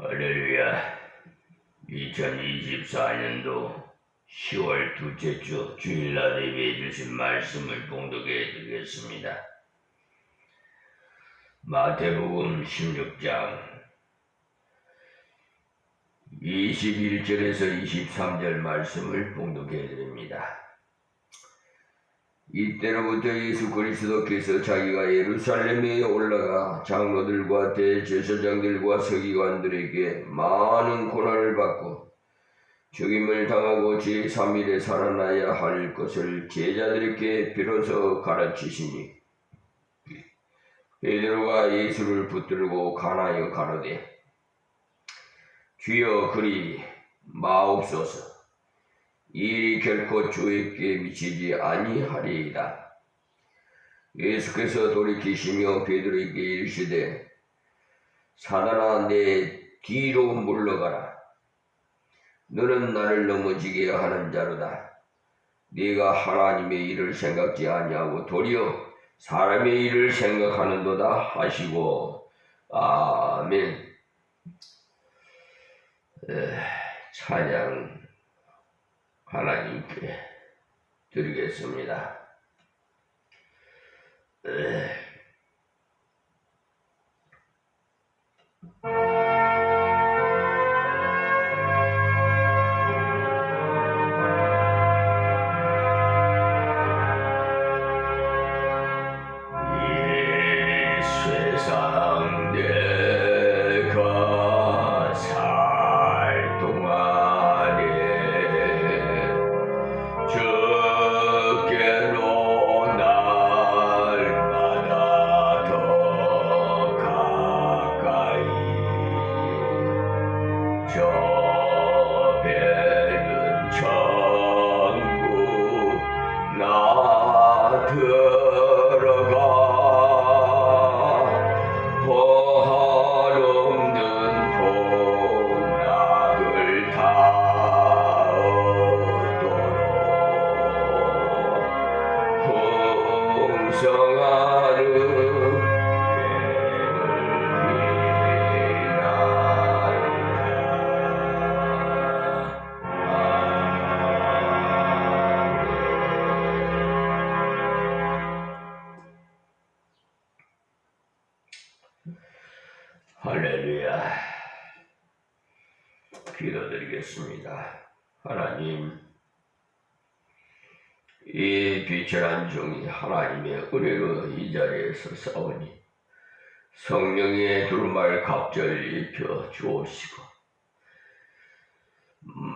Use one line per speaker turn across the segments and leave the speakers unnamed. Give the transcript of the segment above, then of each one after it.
할렐루야. 2024년도 10월 둘째 주 주일날 예배해 주신 말씀을 봉독해 드리겠습니다. 마태복음 16장 21절에서 23절 말씀을 봉독해 드립니다. 이때로부터 예수 그리스도께서 자기가 예루살렘에 올라가 장로들과 대제사장들과 서기관들에게 많은 고난을 받고 죽임을 당하고 제3일에 살아나야 할 것을 제자들에게 비로소 가르치시니, 베드로가 예수를 붙들고 간하여 가로되, 주여 그리 마옵소서. 이 일이 결코 주에게 미치지 아니하리이다. 예수께서 돌이키시며 베드로에게 이르시되, 사단아 내 뒤로 물러가라. 너는 나를 넘어지게 하는 자로다. 네가 하나님의 일을 생각지 아니하고 도리어 사람의 일을 생각하는도다 하시고. 아멘. 찬양 하나님께 드리겠습니다. 이 세상 내가 살 동안에 주께로 날마다 더 가까이 저 배는 천국 나 들어가 보할 없는 복락을 다 얻도록 풍성하는 할렐루야. 기도드리겠습니다. 하나님, 이 비천한 종이 하나님의 은혜로 이 자리에 서사오니 성령의 두루마리 갑절을 입혀 주옵시고,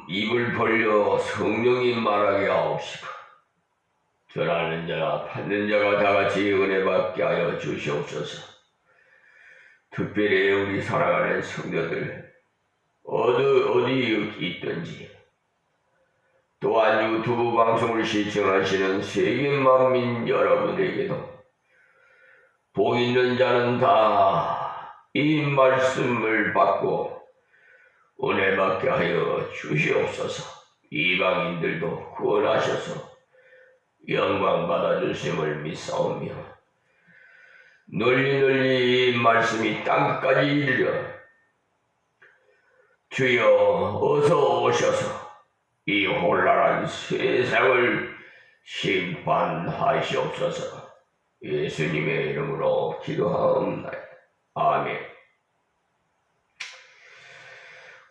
입을 벌려 성령이 말하게 하옵시고, 전하는 자나 받는 자가 다같이 은혜 받게 하여 주시옵소서. 특별히 우리 사랑하는 성도들 어디 있든지, 또한 유튜브 방송을 시청하시는 세계 만민 여러분에게도 복 있는 자는 다 이 말씀을 받고 은혜 받게 하여 주시옵소서. 이방인들도 구원하셔서 영광 받아주심을 믿사오며, 널리 이 말씀이 땅끝까지 이르려 주여 어서 오셔서 이 혼란한 세상을 심판하시옵소서. 예수님의 이름으로 기도하옵나이다. 아멘.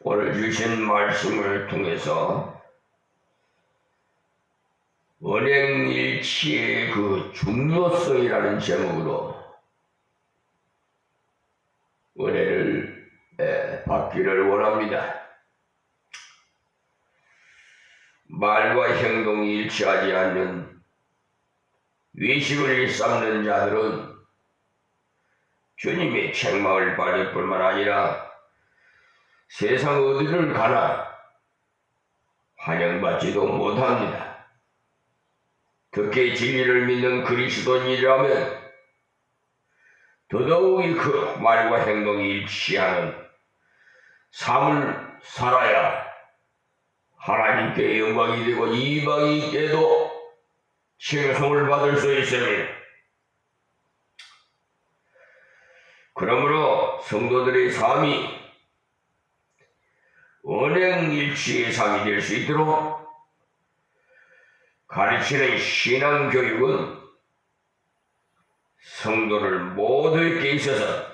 오늘 주신 말씀을 통해서 언행일치의 그 중요성이라는 제목으로 은혜를 받기를 원합니다. 말과 행동이 일치하지 않는 위식을 일삼는 자들은 주님의 책망을 받을 뿐만 아니라 세상 어디를 가나 환영받지도 못합니다. 특히 진리를 믿는 그리스도인이라면 더더욱이 그 말과 행동이 일치하는 삶을 살아야 하나님께 영광이 되고 이방인께도 칭송을 받을 수 있습니다. 그러므로 성도들의 삶이 언행일치의 상이 될 수 있도록 가르치는 신앙교육은 성도를 모두에게 있어서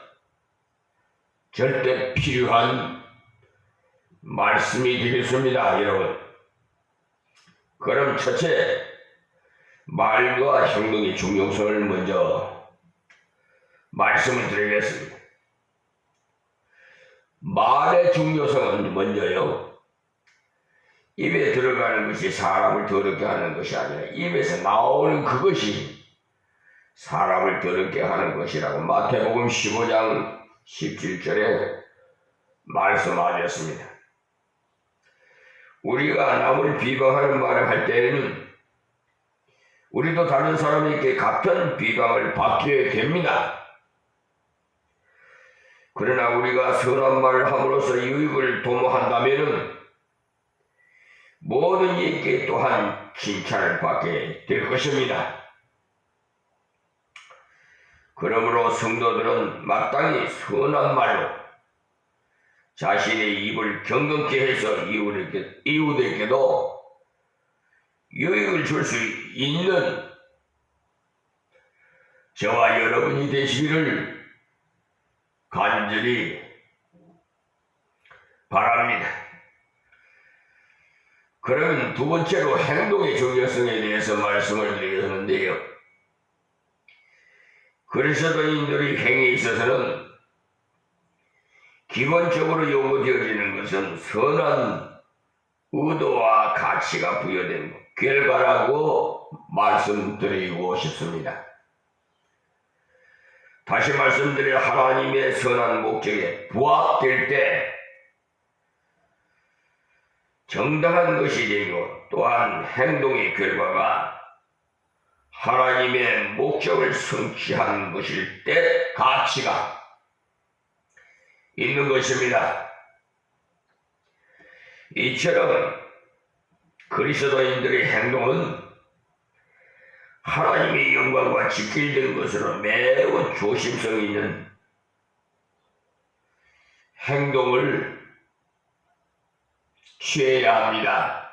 절대 필요한 말씀이 되겠습니다, 여러분. 그럼 첫째, 말과 행동의 중요성을 먼저 말씀을 드리겠습니다. 말의 중요성은 먼저요, 입에 들어가는 것이 사람을 더럽게 하는 것이 아니라 입에서 나오는 그것이 사람을 더럽게 하는 것이라고 마태복음 15장 17절에 말씀하셨습니다. 우리가 남을 비방하는 말을 할 때에는 우리도 다른 사람에게 같은 비방을 받게 됩니다. 그러나 우리가 선한 말을 함으로써 유익을 도모한다면 모든 이에게 또한 칭찬을 받게 될 것입니다. 그러므로 성도들은 마땅히 선한 말로 자신의 입을 경건케 해서 이웃에게도 유익을 줄 수 있는 저와 여러분이 되시기를 간절히 바랍니다. 그러면 두 번째로 행동의 중요성에 대해서 말씀을 드리겠는데요. 그리스도인들의 행위에 있어서는 기본적으로 요구되어지는 것은 선한 의도와 가치가 부여된 결과라고 말씀드리고 싶습니다. 다시 말씀드려 하나님의 선한 목적에 부합될 때 정당한 것이 되고 또한 행동의 결과가 하나님의 목적을 성취한 것일 때 가치가 있는 것입니다. 이처럼 그리스도인들의 행동은 하나님의 영광과 직결된 것으로 매우 조심성 있는 행동을 취해야 합니다.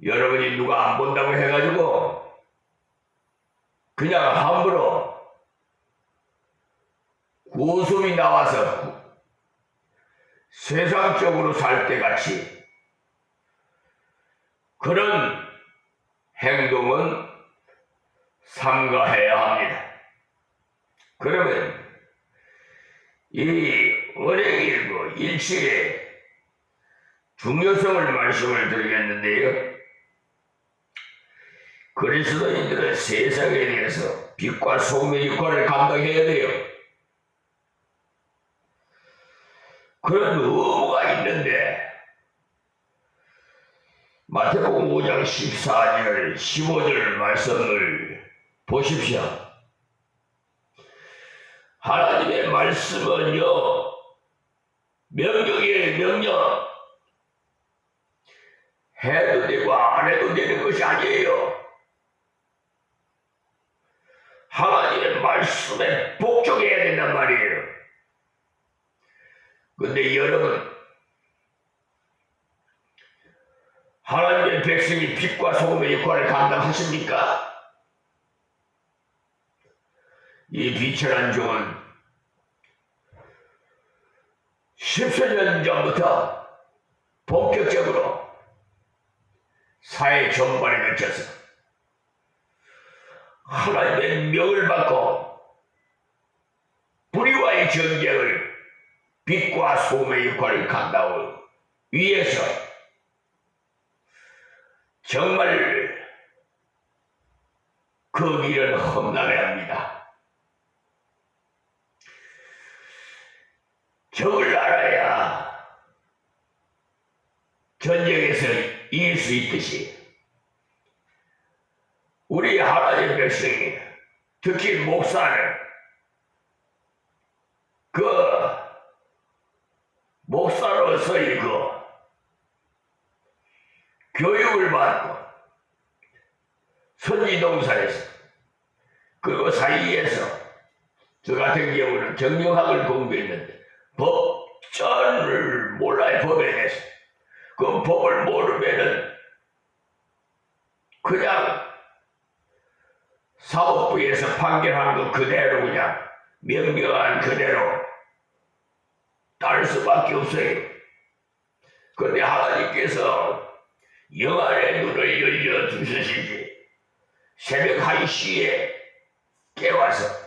여러분이 누가 안 본다고 해가지고 그냥 함부로 구속이 나와서 세상적으로 살 때 같이 그런 행동은 삼가해야 합니다. 그러면 이 언행일고 일치의 중요성을 말씀을 드리겠는데요. 그리스도인들은 세상에 대해서 빛과 소금의 역할을 감당해야 돼요. 그런 의무가 있는데 마태복음 5장 14절 15절 말씀을 보십시오. 하나님의 말씀은요, 명령이에요. 명령. 해도 되고 안 해도 되는 것이 아니에요. 하나님의 말씀에 복종해야 된단 말이에요. 근데 여러분, 하나님의 백성이 빛과 소금의 역할을 감당하십니까? 이 비천한 종은 10수년 전부터 본격적으로 사회 전반에 걸쳐서 하나님의 명을 받고 불의와의 전쟁을 빛과 소금의 역할을 감당하기 위해서 정말 그 길은 험난해야 합니다. 적을 알아야 전쟁에서 이길 수 있듯이 우리 하나님 백성이 특히 목사는 그 목사로서의 그 교육을 받고 선지동산에서 그리고 사이에서 저 같은 경우는 정령학을 공부했는데 법, 법전을 몰라요. 법에 대해서. 그 법을 모르면은 그냥 사법부에서 판결한 거 그대로 그냥 명령한 그대로 따를 수밖에 없어요. 그런데 하나님께서 영안의 눈을 열려주시지 새벽 1시에 깨워서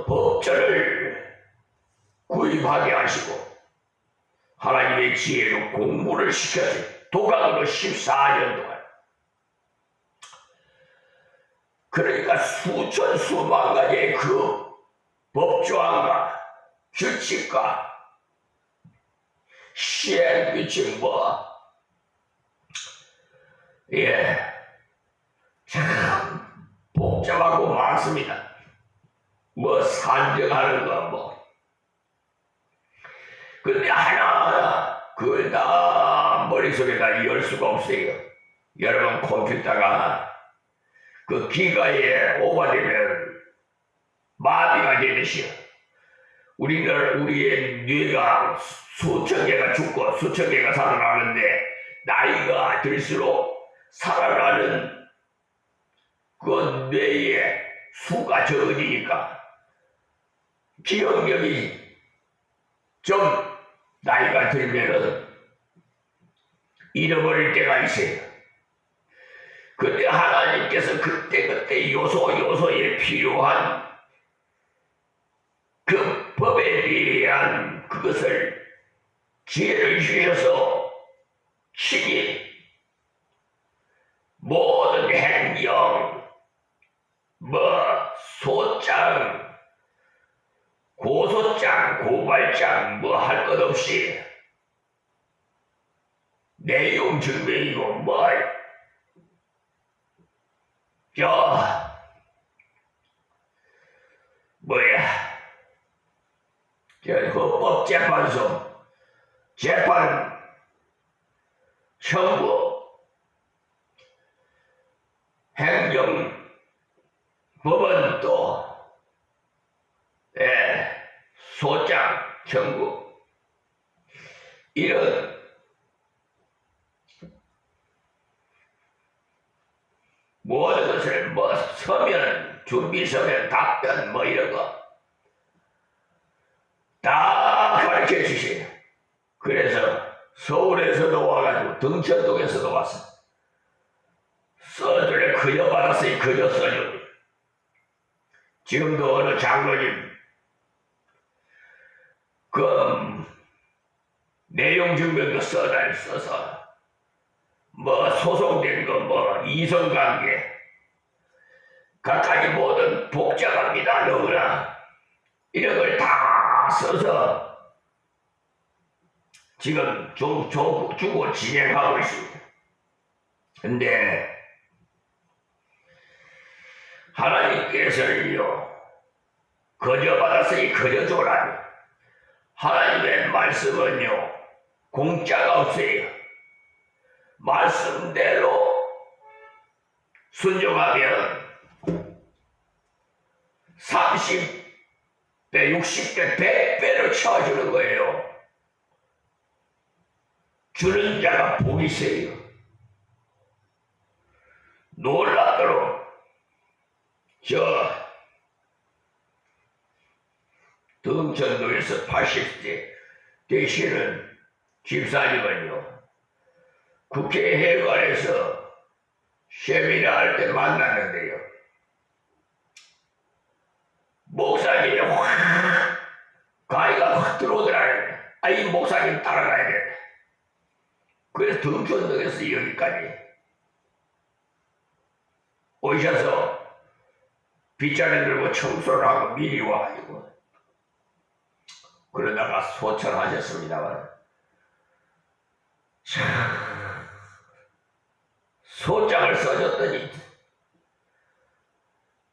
법전을 구입하게 하시고 하나님의 지혜로 공부를 시켰어요. 도각으로 14년 동안. 그러니까 수천 수만 가지의 그 법조항과 규칙과 시행 규칙 참 복잡하고 많습니다. 산정하는 거 근데 하나하나 그걸 다 머릿속에다 열 수가 없어요. 여러분 컴퓨터가 그 기가에 오버되면 마비가 되듯이요. 우리의 뇌가 수천 개가 죽고 수천 개가 살아나는데 나이가 들수록 살아나는 그 뇌의 수가 적어지니까 기억력이 좀 나이가 들면은 잃어버릴 때가 있어요. 근데 하나님께서 그때 요소에 필요한 그 법에 대한 그것을 지혜를 주셔서 친히 모든 행령, 소장, 고소장, 고발장 할 것 없이 내용 증명이고 헌법재판소 재판 청구 행정법원 또 소장 청구 이런 모든 것을 서면 준비 서면 답변 이런 거 다 가르쳐 주세요. 그래서 서울에서도 와가지고 등천동에서도 와서 써주래. 그저 받았으니 그저 써줍니다. 지금도 어느 장로님 그 내용 증명도 써서 소송된 거 이성관계 각가지 모든 복잡합니다. 너무나 이런 걸 다 써서 지금 주고 진행하고 있습니다. 근데 하나님께서는요 거저 받았으니 거저 줘라니. 하나님의 말씀은요 공짜가 없어요. 말씀대로 순종하면 30배, 60배, 100배를 채워주는 거예요. 주는 자가 복이 세요. 놀랍도록 등천동에서 80세 되시는 집사님은요 국회회관에서 세미나 할 때 만났는데요 목사님이 가위가 확 들어오더라고요. 이 목사님 따라가야 돼. 그래서 등촌동에서 여기까지 오셔서 빗자루 들고 청소를 하고 미리 와가지고 그러다가 소천하셨습니다만 소장을 써줬더니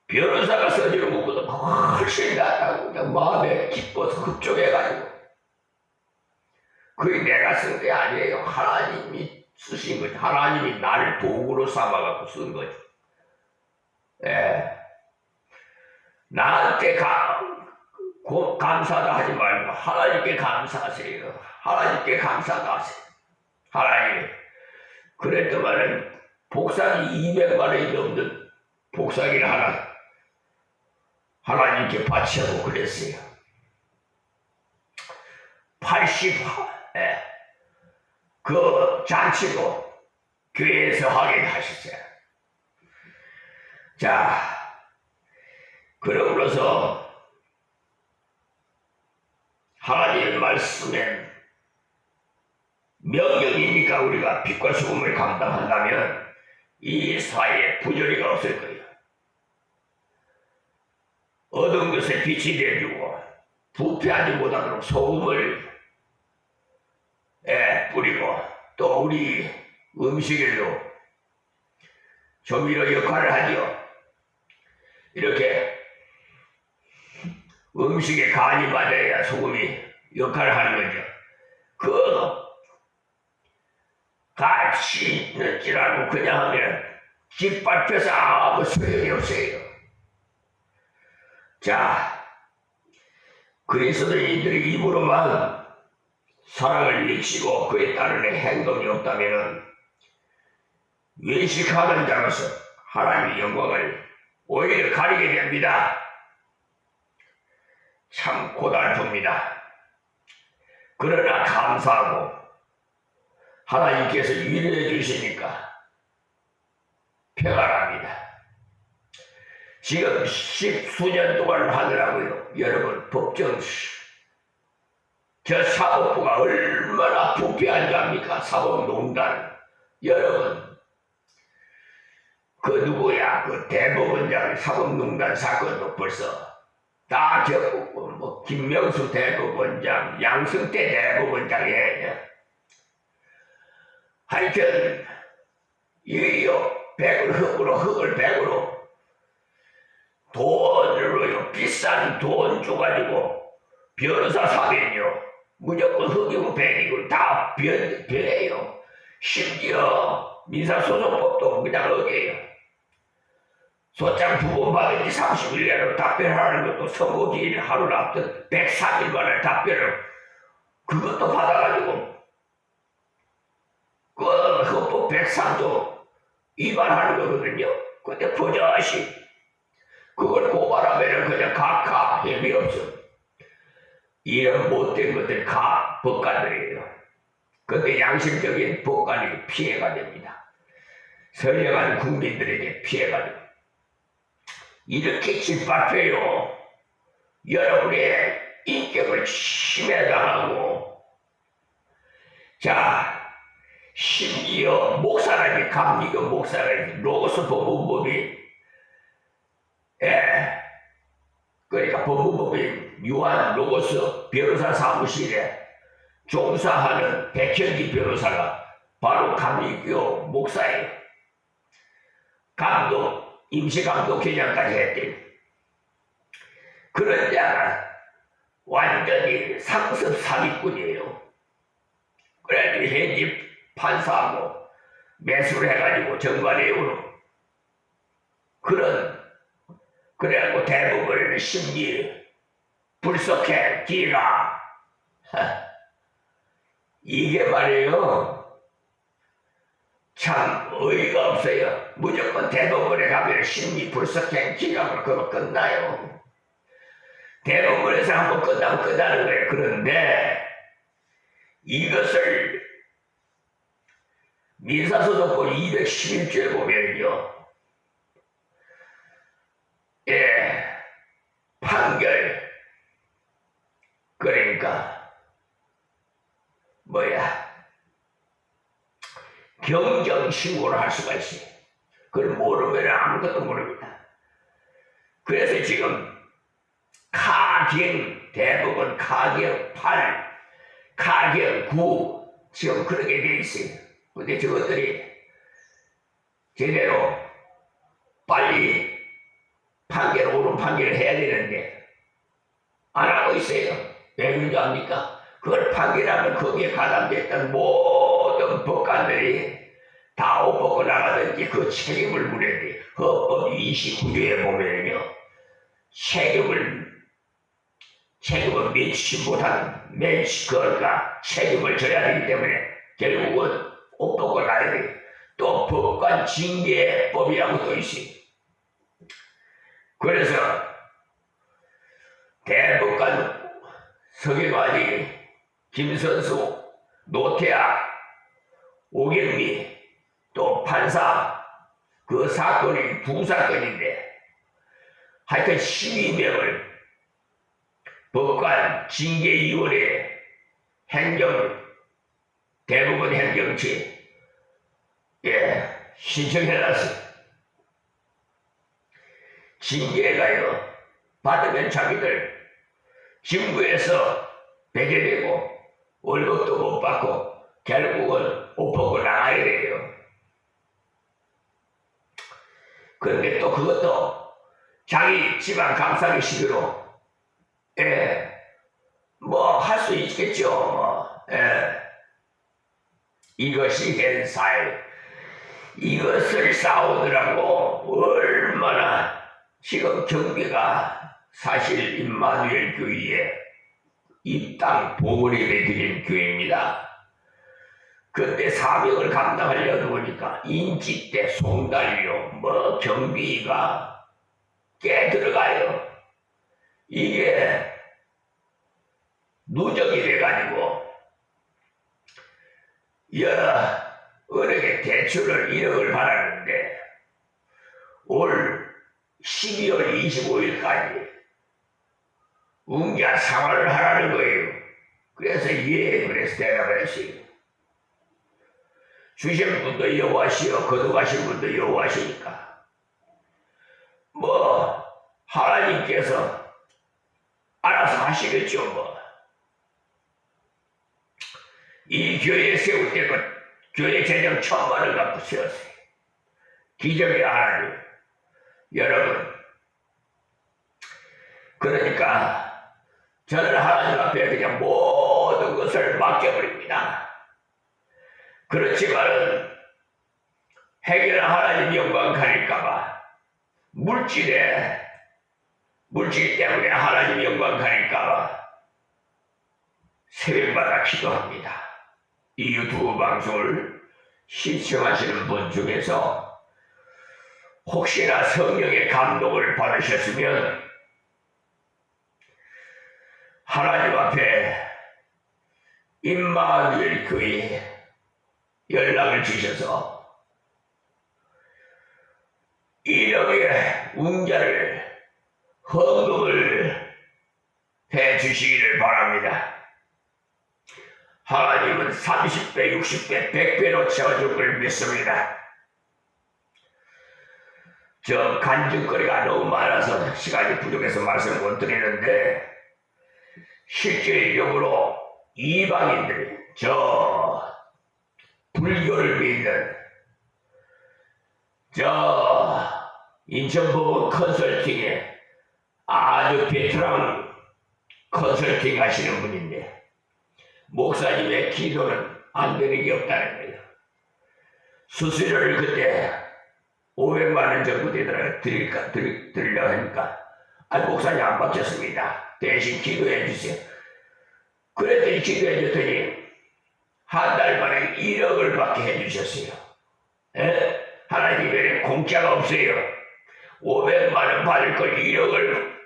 변호사가 써주는 것보다 훨씬 낫다고 그냥 마음에 기뻐서 급족해가지고 그게 내가 쓴 게 아니에요. 하나님이 쓰신 거지. 하나님이 나를 도구로 삼아갖고 쓴 거지. 나한테 감사도 하지 말고 하나님께 감사하세요. 하나님께 감사도 하세요. 하나님, 그랬더만은 복사기 200만 원이 넘는 복사기를 하나님께 바치고 그랬어요. 80그 잔치도 교회에서 하게 하셨어요. 자, 그러므로서 하나님의 말씀엔 명령이니까 우리가 빛과 소금을 감당한다면 이 사회에 부조리가 없을 거예요. 얻은 것에 빛이 되어주고 부패하지 못하도록 소금을 뿌리고 또 우리 음식에도 조미료 역할을 하죠. 이렇게 음식에 간이 맞아야 소금이 역할을 하는 거죠. 그 같이 넣지라고 그냥 하면 짓밟혀서 아무 소용이 없어요. 자, 그리스도인들이 입으로만 사랑을 외치고 그에 따르는 행동이 없다면 외식하는 자로서 하나님의 영광을 오히려 가리게 됩니다. 참 고달픕니다. 그러나 감사하고 하나님께서 위로해 주시니까 평안합니다. 지금 10수년 동안 하더라고요. 여러분, 법정 저 사법부가 얼마나 부패한 자입니까? 사법농단. 여러분, 그 누구야? 그 대법원장 사법농단 사건도 벌써 다 겪고, 뭐 김명수 대법원장, 양승태 대법원장에 하여튼 이요 백을 흙으로 흙을 백으로 돈으로요 비싼 돈 줘가지고 변호사 사면요 무조건 흙이고 백이고 다 변해요. 심지어 민사소송법도 그냥 어겨요. 소장 두 번 받은 지 30일내로 답변하는 것도 선고기일 하루 앞둔 103일 만에 답변을 그것도 받아가지고 그 헌법 103조 위반하는 거거든요. 근데 버젓이 그걸 고발하면 그냥 각하 혐의 없어. 이런 못된 것들 법관들이에요. 근데 양심적인 법관이 피해가 됩니다. 선량한 국민들에게 피해가 됩니다. 이렇게 짓밟혀요. 여러분의 인격을 침해당하고, 자, 심지어 목사라니 감리교 목사라니 로고스 법무법인 그러니까 법무법인 유한 로고스 변호사 사무실에 종사하는 백현기 변호사가 바로 감리교 목사예요. 감독, 임시감독 개장까지 했대요. 그런 자가 완전히 상습 사기꾼이에요. 그래가지고 현지 판사하고 매수를 해가지고 정관예우로 그래갖고 대법원에는 심리 불속해 기가 이게 말이에요. 참 어이가 없어요. 무조건 대법원에 가면 심리 불속행 기각으로 그거 끝나요. 대법원에서 한번 끝나면 끝나는 거예요. 그런데 이것을 민사소송법 211조에 보면요, 판결, 그러니까 경정신고를 할 수가 있어요. 그걸 모르면 아무것도 모릅니다. 그래서 지금 카경 대법원 카경 8, 카경 9 지금 그렇게 돼 있어요. 근데 저것들이 제대로 빨리 옳은 판결을 해야 되는데 안 하고 있어요. 왜 그런지 압니까? 그걸 판결하면 거기에 가담됐던 모든 법관들이 다 옷 벗고 나가든지 그 책임을 물어야 돼. 헌법 29조에 보면요, 책임을 책임을 맺지 못하는 그가 책임을 져야 되기 때문에 결국은 옷 벗고 나야 돼. 또 법관 징계법이라고 또 있어요. 그래서 대법관 서기관이 김선수, 노태하, 오경미, 또 판사 그 사건이 두 사건인데 하여튼 12명을 법관 징계위원회 대법원 행정처에 신청해놨어요. 징계가요 받으면 자기들 직무에서 배제되고 월급도 못 받고 결국은 옷 벗고 나가야 돼요. 그런데 또 그것도 자기 집안 감싸기 식으로 뭐 할 수 있겠죠. 이것이 현사에 이것을 싸우느라고 얼마나 지금 경비가 사실 임마누엘 교회에 입당 보건예배 드린 교회입니다. 그때 사명을 감당하려다 보니까 인지대, 송달료, 뭐 경비가 꽤 들어가요. 이게 누적이 돼가지고 은행에 대출을 1억을 받았는데 올 12월 25일까지 웅자 상환을 하라는 거예요. 그래서 그래서 대답을 했어요. 주신 분도 여호와시요 거둬가신 분도 여호와시니까 뭐 하나님께서 알아서 하시겠죠. 뭐 이 교회 세울 때 교회 재정 1,000만원 갖고 세웠어요. 기적의 하나님. 여러분 그러니까 저는 하나님 앞에 그냥 모든 것을 맡겨버립니다. 그렇지만은 해결한 하나님 영광 가릴까봐 물질 때문에 하나님 영광 가릴까봐 새벽마다 기도합니다. 이 유튜브 방송을 시청하시는 분 중에서 혹시나 성령의 감동을 받으셨으면 하나님 앞에 임마누엘 교회에 연락을 주셔서 1억의 웅자를 헌금을 해 주시기를 바랍니다. 하나님은 30배, 60배, 100배로 채워줄 걸 믿습니다. 저 간증거리가 너무 많아서 시간이 부족해서 말씀을 못 드리는데 실질적으로 이방인들이 저 불교를 믿는 저 인천법원 컨설팅에 아주 베테랑 컨설팅 하시는 분인데 목사님의 기도는 안 되는 게 없다는 거예요. 수수료를 그때 500만원 정도 되더라고요. 드리려고 하니까 목사님 안 받겠습니다. 대신 기도해 주세요. 그랬더니 기도해 줬더니 한 달 만에 1억을 받게 해주셨어요. 하나님의 공짜가 없어요. 500만원 받을 걸 1억을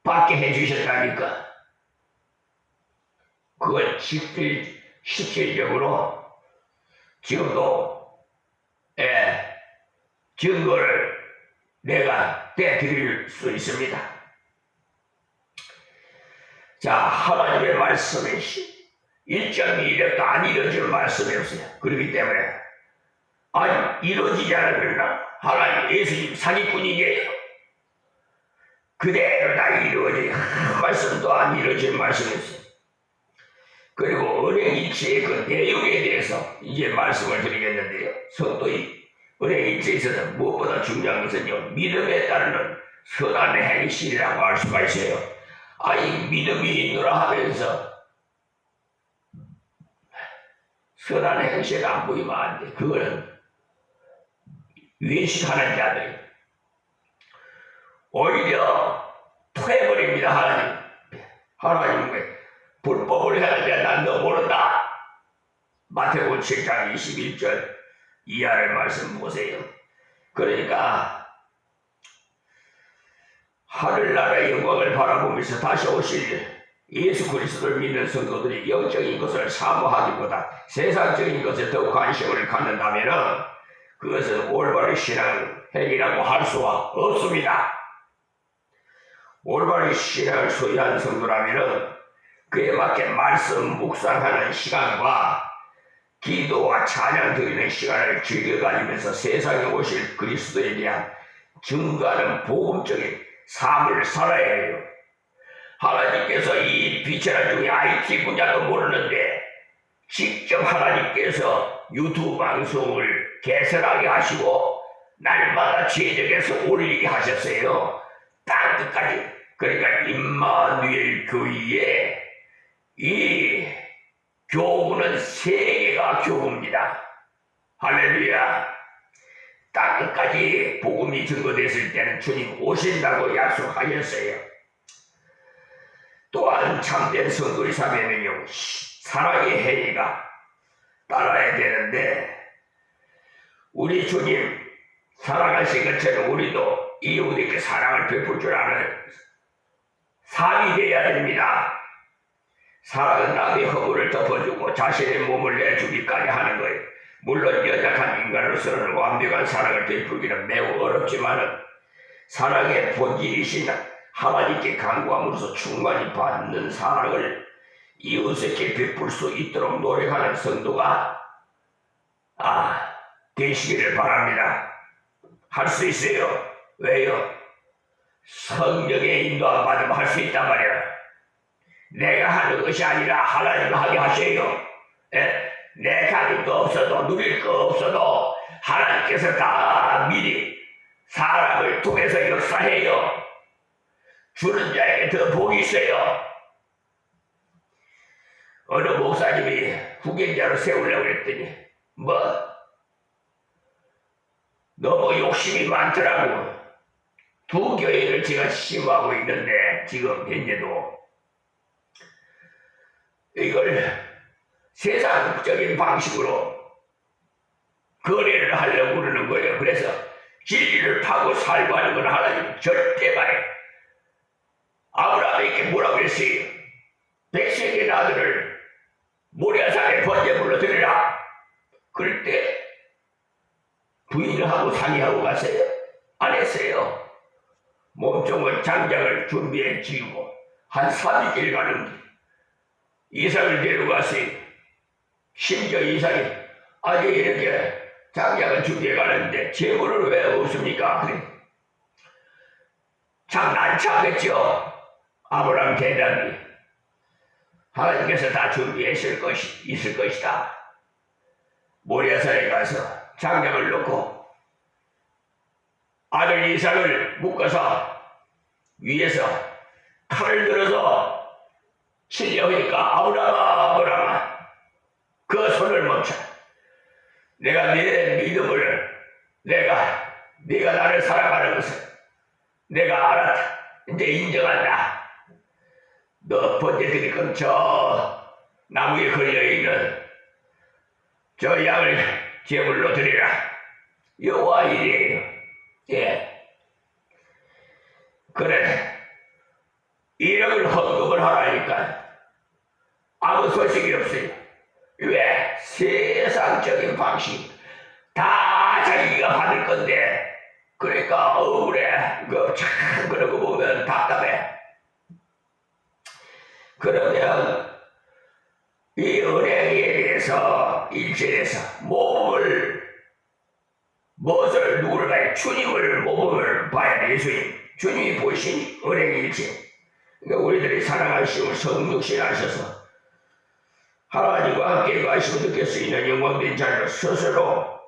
받게 해주셨다니까. 그걸 실질적으로 지금도 증거를 내가 떼드릴 수 있습니다. 자, 하나님의 말씀이 1.2력도 안 이루어질 말씀이 없어요. 그렇기 때문에 이루어지지 않으면 하나님 예수님 사기꾼이게요. 그대로 다 이루어져요. 한 말씀도 안 이루어질 말씀이 없어요. 그리고 은행일체의 그 내용에 대해서 이제 말씀을 드리겠는데요. 성도의 은행일체에 있어서 무엇보다 중요한 것은요, 믿음에 따르는 선한 행실이라고 할 수가 있어요. 믿음이 있노라 하면서 선한 행실 안 보이면 안 돼. 그거는 외식하는 자들 오히려 토해버립니다. 하나님의 불법을 행하는데 난 너 모른다. 마태복음 7장 21절 이하의 말씀 보세요. 그러니까 하늘나라의 영광을 바라보면서 다시 오실 예수 그리스도를 믿는 성도들이 영적인 것을 사모하기보다 세상적인 것에 더 관심을 갖는다면 그것은 올바른 신앙행위라고 할 수가 없습니다. 올바른 신앙을 소유한 성도라면 그에 맞게 말씀 묵상하는 시간과 기도와 찬양 드리는 시간을 즐겨가지면서 세상에 오실 그리스도에 대한 증거하는 복음적인 삶을 살아야 해요. 하나님께서 이 비천한 중에 IT 분야도 모르는데 직접 하나님께서 유튜브 방송을 개설하게 하시고 날마다 제작해서 올리게 하셨어요. 땅 끝까지. 그러니까 임마누엘 교회에 이 교구는 세계가 교구입니다. 할렐루야. 땅 끝까지 복음이 증거됐을 때는 주님 오신다고 약속하셨어요. 또한 참된 성도의 삶에는요, 사랑의 행위가 따라야 되는데 우리 주님 사랑하신 것처럼 우리도 이웃에게 사랑을 베풀 줄 아는 삶이 되어야 됩니다. 사랑은 남의 허물을 덮어주고 자신의 몸을 내주기까지 하는 거예요. 물론 연약한 인간으로서는 완벽한 사랑을 베풀기는 매우 어렵지만 사랑의 본질이신 하나님께 간구함으로써 충만히 받는 사랑을 이웃에게 베풀 수 있도록 노력하는 성도가 되시기를 바랍니다. 할 수 있어요. 왜요? 성령의 인도함 받으면 할 수 있단 말이야. 내가 하는 것이 아니라 하나님이 하게 하셔요. 내가 하는 거 없어도 누릴 거 없어도 하나님께서 다 미리 사람을 통해서 역사해요. 주는 자에게 더 복이 있어요. 어느 목사님이 후계자로 세우려고 그랬더니 너무 욕심이 많더라고. 두 교회를 제가 심호하고 있는데 지금 현재도 이걸 세상적인 방식으로 거래를 하려고 그러는 거예요. 그래서 진리를 파고 살고 하는 건 하나님 절대 말해. 아브라함에게 뭐라고 그랬어요? 백성의 아들을 모리아산에 번제물로 드리라. 그럴 때 부인을 하고 상의하고 갔어요? 안 했어요. 몸종은 장작을 준비해 지우고 한 3일 가는 길 이삭을 데려갔어요. 심지어 이삭이 아직 이렇게 장작을 준비해 가는데 재물은 왜 없습니까? 그래. 참 난처하겠죠. 아브라함 대답이 하나님께서 다 준비했을 있을 것이다. 모리아산에 가서 장작을 넣고 아들 이삭을 묶어서 위에서 칼을 들어서 치려니까 아브라함아 그 손을 멈춰. 내가 네 믿음을 네가 나를 사랑하는 것을 내가 알았다. 이제 인정한다. 너 번제 드릴 건 저 나무에 걸려있는 저 양을 제물로 드리라. 여호와 이래요. 예. 그래. 이름을 헌금을 하라니까 아무 소식이 없어요. 왜? 세상적인 방식 다 자기가 받을 건데 그러니까 억울해. 그런 거 보면 답답해. 그러면 이 은행에 대해서 일절에서 무엇을 누구를 봐야 주님을 몸을 봐야 돼. 주님이 보신 은행의 일체. 그러니까 우리들이 사랑하시고 성육신 하셔서 하나님과 함께 가시고 느낄 수 있는 영광된 자리로 스스로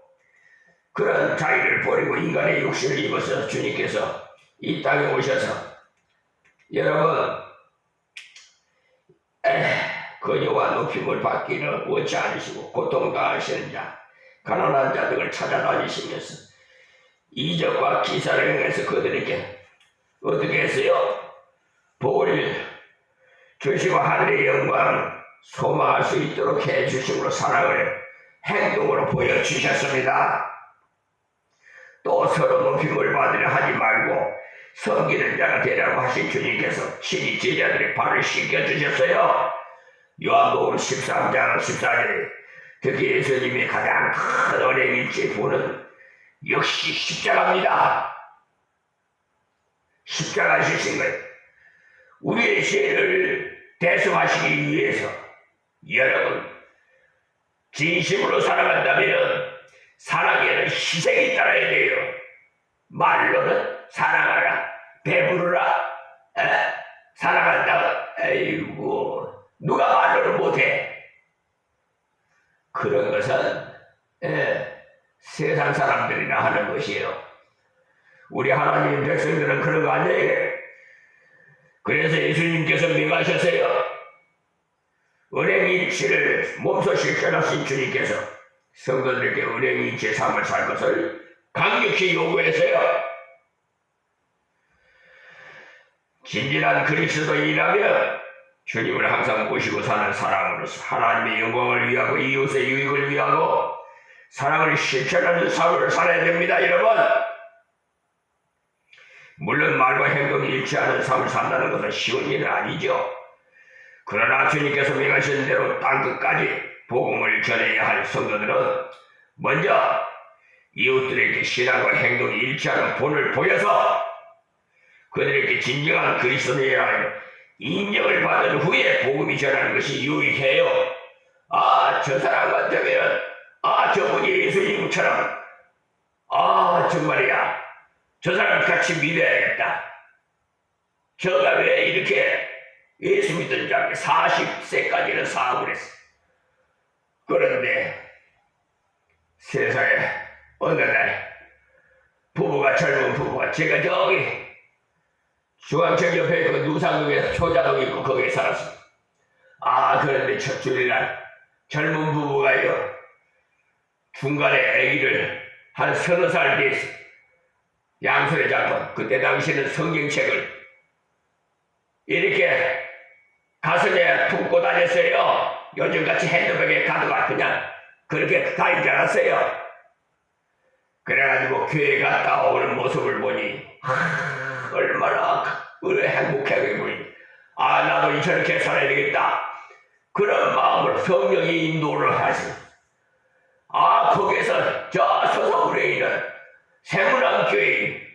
그런 자리를 버리고 인간의 육신을 입어서 주님께서 이 땅에 오셔서 여러분 거저와 높임을 받기는 원치 않으시고 고통당하시는 자 가난한 자들을 찾아다니시면서 이적과 기사를 행해서 그들에게 어떻게 했어요? 복을 주시고 하늘의 영광 소망할 수 있도록 해주심으로 사랑을 행동으로 보여주셨습니다. 또 서로 높임을 받으려 하지 말고 섬기는 자가 되라고 하신 주님께서 친히 제자들의 발을 씻겨주셨어요. 요한복음 13장 14절에 특히 예수님의 가장 큰 언행일지 보는 역시 십자가입니다. 십자가 지신 것, 우리의 죄를 대속하시기 위해서 여러분 진심으로 사랑한다면 사랑에는 희생이 따라야 돼요. 말로는 사랑하라, 배부르라, 사랑한다. 아이고 누가 말로는 못해. 그런 것은 세상 사람들이나 하는 것이에요. 우리 하나님 백성들은 그런 거 아니에요. 그래서 예수님께서 명하셨어요. 은행일치를 몸소 실천하신 주님께서 성도들에게 은행일치의 삶을 살 것을 강력히 요구했어요. 진실한 그리스도인이라면 주님을 항상 모시고 사는 사람으로서 하나님의 영광을 위하고 이웃의 유익을 위하고 사랑을 실천하는 삶을 살아야 됩니다. 여러분, 물론 말과 행동이 일치하는 삶을 산다는 것은 쉬운 일은 아니죠. 그러나 주님께서 명하신 대로 땅끝까지 복음을 전해야 할 성도들은 먼저 이웃들에게 신앙과 행동이 일치하는 본을 보여서 그들에게 진정한 그리스도인이라는 인정을 받은 후에 복음이 전하는 것이 유익해요. 저 사람 같으면 저분이 예수님처럼 정말이야 저 사람 같이 믿어야겠다. 저가 왜 이렇게 예수 믿던 자가 40세까지는 사업을 했어. 그런데 세상에 어느 날 젊은 부부가 제가 저기 중앙청 옆에 그 누상동에 초자동 있고 거기에 살았어. 그런데 첫 주일날 젊은 부부가요 중간에 아기를 한 30살 돼서 양손에 잡고 그때 당시에는 성경책을 이렇게 가슴에 품고 다녔어요. 요즘같이 핸드백에 가져가 그냥 그렇게 다니지 않았어요. 그래가지고 교회 갔다 오는 모습을 보니 얼마나 행복하게 보이니 나도 저렇게 살아야 되겠다. 그런 마음으로 성령이 인도를 하시고 거기에서 저 서서울에 있는 세문안교회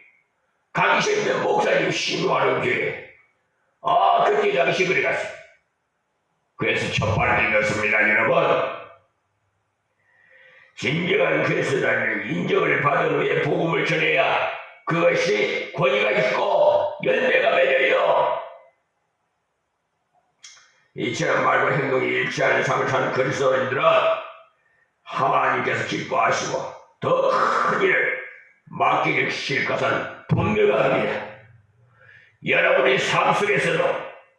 강신면 목사님 신고하는 교회 그때 당시 그래 갔어요. 그래서 첫 발을 내렸습니다. 여러분, 진정한 그리스도인을 인정을 받은 후에 복음을 전해야 그것이 권위가 있고 열매가 맺어요. 이처럼 말과 행동이 일치하는 삶을 사는 그리스도인들은 하나님께서 기뻐하시고 더 큰 일을 맡기실 것은 분명합니다. 여러분의 삶 속에서도